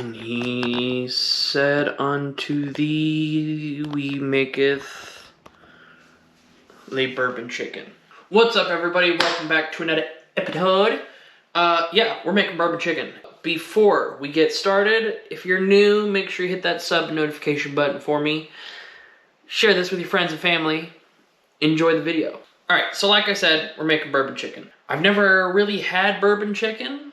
And he said unto thee, we maketh the bourbon chicken. What's up, everybody? Welcome back to another episode. Yeah, we're making bourbon chicken. Before we get started, if you're new, make sure you hit that sub notification button for me. Share this with your friends and family. Enjoy the video. Alright, so like I said, we're making bourbon chicken. I've never really had bourbon chicken.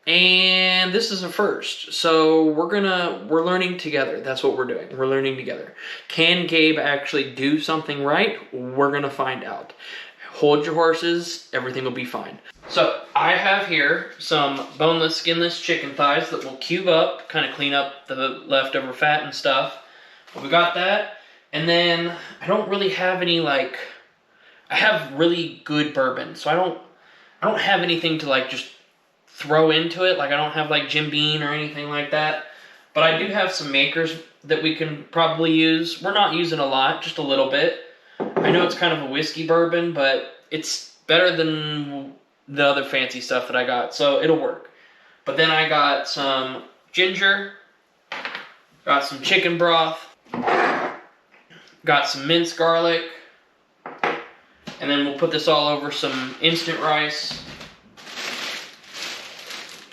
And this is a first, so we're learning together. That's what we're doing. We're learning together. Can Gabe actually do something right? We're gonna find out. Hold your horses, everything will be fine. So I have here some boneless, skinless chicken thighs that we'll cube up, kind of clean up the leftover fat and stuff. But we got that, and then I don't really have any I have really good bourbon, so I don't have anything to just throw into it. I don't have Jim Beam or anything like that, but I do have some makers that we can probably use. We're not using a lot, just a little bit. I know it's kind of a whiskey bourbon, but it's better than the other fancy stuff that I got, so it'll work. But then I got some ginger, got some chicken broth, got some minced garlic, and then we'll put this all over some instant rice.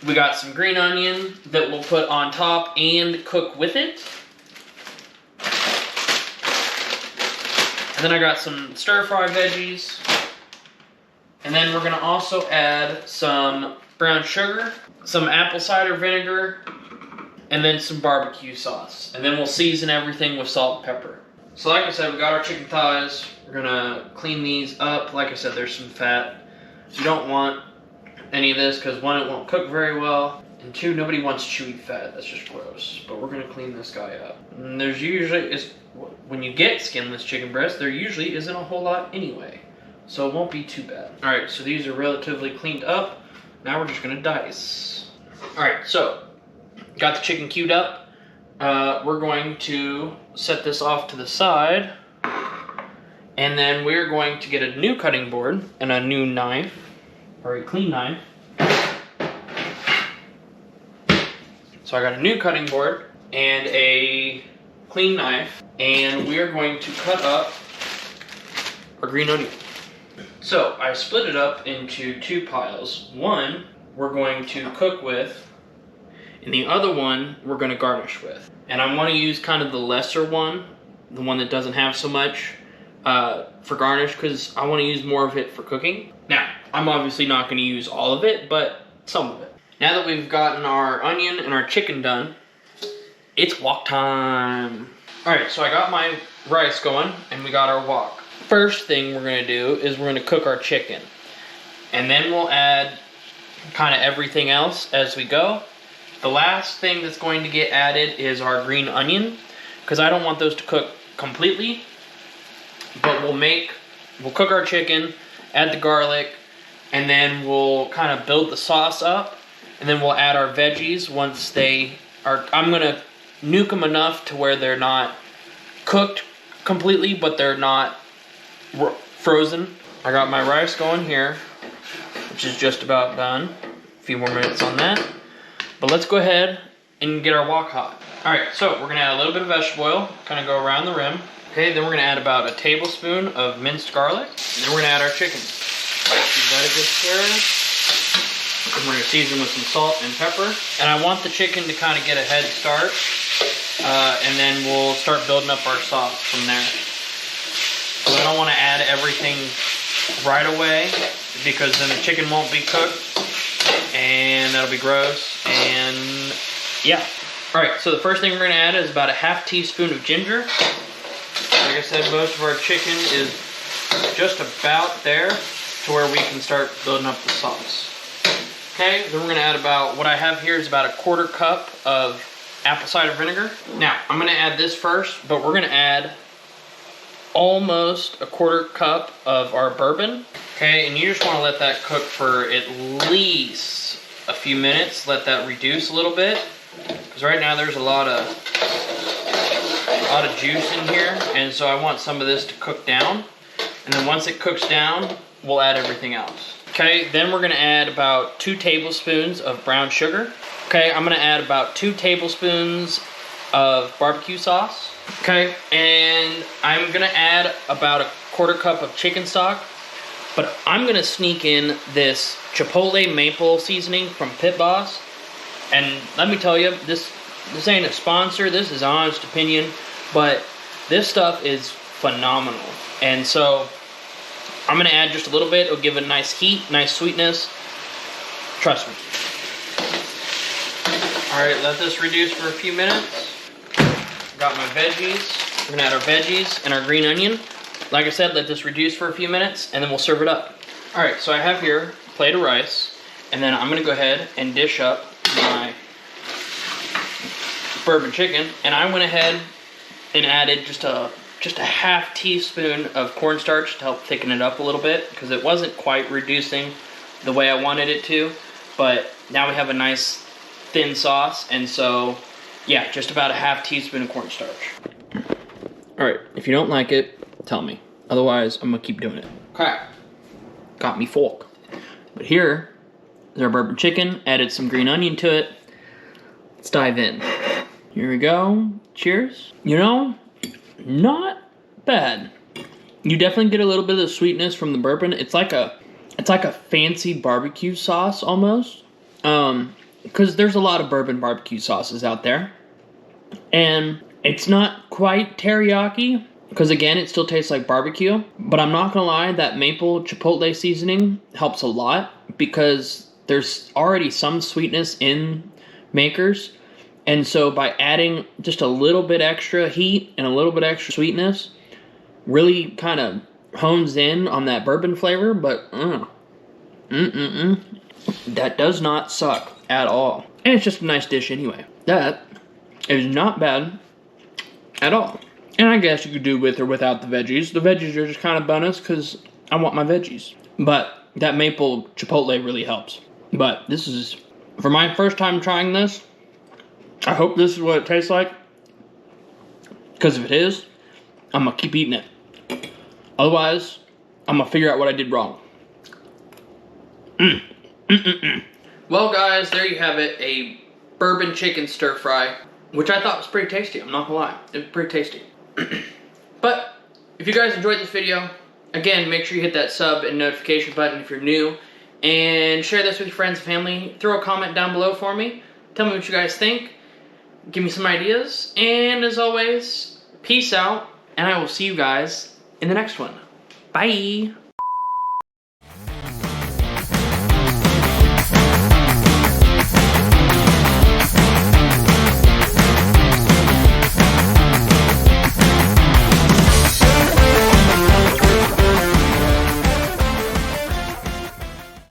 We got some green onion that we'll put on top and cook with it. And then I got some stir-fry veggies. And then we're gonna also add some brown sugar, some apple cider vinegar, and then some barbecue sauce. And then we'll season everything with salt and pepper. So like I said, we got our chicken thighs. We're gonna clean these up. Like I said, there's some fat. So you don't want any of this, because one, it won't cook very well, and two, nobody wants chewy fat. That's just gross. But we're gonna clean this guy up. And there's usually, when you get skinless chicken breast, there usually isn't a whole lot anyway, so it won't be too bad. All right, so these are relatively cleaned up. Now we're just gonna dice. All right, so got the chicken queued up. We're going to set this off to the side, and then we're going to get a new cutting board and a new knife, or a clean knife. So I got a new cutting board and a clean knife, and we're going to cut up our green onion. So I split it up into two piles. One we're going to cook with, and the other one we're going to garnish with. And I want to use kind of the lesser one, the one that doesn't have so much for garnish, because I want to use more of it for cooking. Now, I'm obviously not going to use all of it, but some of it. Now that we've gotten our onion and our chicken done, it's wok time. Alright, so I got my rice going, and we got our wok. First thing we're going to do is we're going to cook our chicken. And then we'll add kind of everything else as we go. The last thing that's going to get added is our green onion, because I don't want those to cook completely. But we'll cook our chicken, add the garlic, and then we'll kind of build the sauce up, and then we'll add our veggies once they are. I'm gonna nuke them enough to where they're not cooked completely, but they're not frozen. I got my rice going here, which is just about done. A few more minutes on that. But let's go ahead and get our wok hot. Alright, so we're gonna add a little bit of vegetable oil, kind of go around the rim. Okay, then we're gonna add about a tablespoon of minced garlic, and then we're gonna add our chicken. Give that a good stir. And we're gonna season with some salt and pepper. And I want the chicken to kind of get a head start, and then we'll start building up our sauce from there. So I don't want to add everything right away, because then the chicken won't be cooked, and that'll be gross. And yeah. All right, so the first thing we're gonna add is about a half teaspoon of ginger. Like I said, most of our chicken is just about there to where we can start building up the sauce. Okay, then we're gonna add about, what I have here is about a 1/4 cup of apple cider vinegar. Now, I'm gonna add this first, but we're gonna add almost a 1/4 cup of our bourbon. Okay, and you just wanna let that cook for at least a few minutes. Let that reduce a little bit, because right now there's a lot of juice in here, and so I want some of this to cook down. And then once it cooks down, we'll add everything else. Okay, then we're gonna add about 2 tablespoons of brown sugar. Okay, I'm gonna add about 2 tablespoons of barbecue sauce. Okay, and I'm gonna add about a 1/4 cup of chicken stock. But I'm gonna sneak in this chipotle maple seasoning from Pit Boss. And let me tell you, this ain't a sponsor, this is honest opinion, but this stuff is phenomenal. And so I'm gonna add just a little bit. It'll give it a nice heat, nice sweetness. Trust me. All right, let this reduce for a few minutes. Got my veggies. We're gonna add our veggies and our green onion. Like I said, let this reduce for a few minutes and then we'll serve it up. All right, so I have here a plate of rice, and then I'm gonna go ahead and dish up my bourbon chicken, and I went ahead and added just a half teaspoon of cornstarch to help thicken it up a little bit, because it wasn't quite reducing the way I wanted it to, but now we have a nice thin sauce, and so yeah, just about a half teaspoon of cornstarch. All right, if you don't like it, tell me. Otherwise, I'm gonna keep doing it. Okay, got me fork. But here is our bourbon chicken, added some green onion to it. Let's dive in. Here we go, cheers. You know, not bad. You definitely get a little bit of the sweetness from the bourbon. It's like a fancy barbecue sauce almost. Because there's a lot of bourbon barbecue sauces out there. And it's not quite teriyaki, because again, it still tastes like barbecue. But I'm not gonna lie, that maple chipotle seasoning helps a lot, because there's already some sweetness in Makers. And so by adding just a little bit extra heat and a little bit extra sweetness, really kind of hones in on that bourbon flavor. But that does not suck at all. And it's just a nice dish anyway. That is not bad at all. And I guess you could do with or without the veggies. The veggies are just kind of bonus because I want my veggies. But that maple chipotle really helps. But this is, for my first time trying this, I hope this is what it tastes like. Because if it is, I'm going to keep eating it. Otherwise, I'm going to figure out what I did wrong. Well, guys, there you have it. A bourbon chicken stir fry, which I thought was pretty tasty. I'm not going to lie. It was pretty tasty. But if you guys enjoyed this video, again, make sure you hit that sub and notification button if you're new. And share this with your friends and family. Throw a comment down below for me. Tell me what you guys think. Give me some ideas. And as always, peace out. And I will see you guys in the next one. Bye.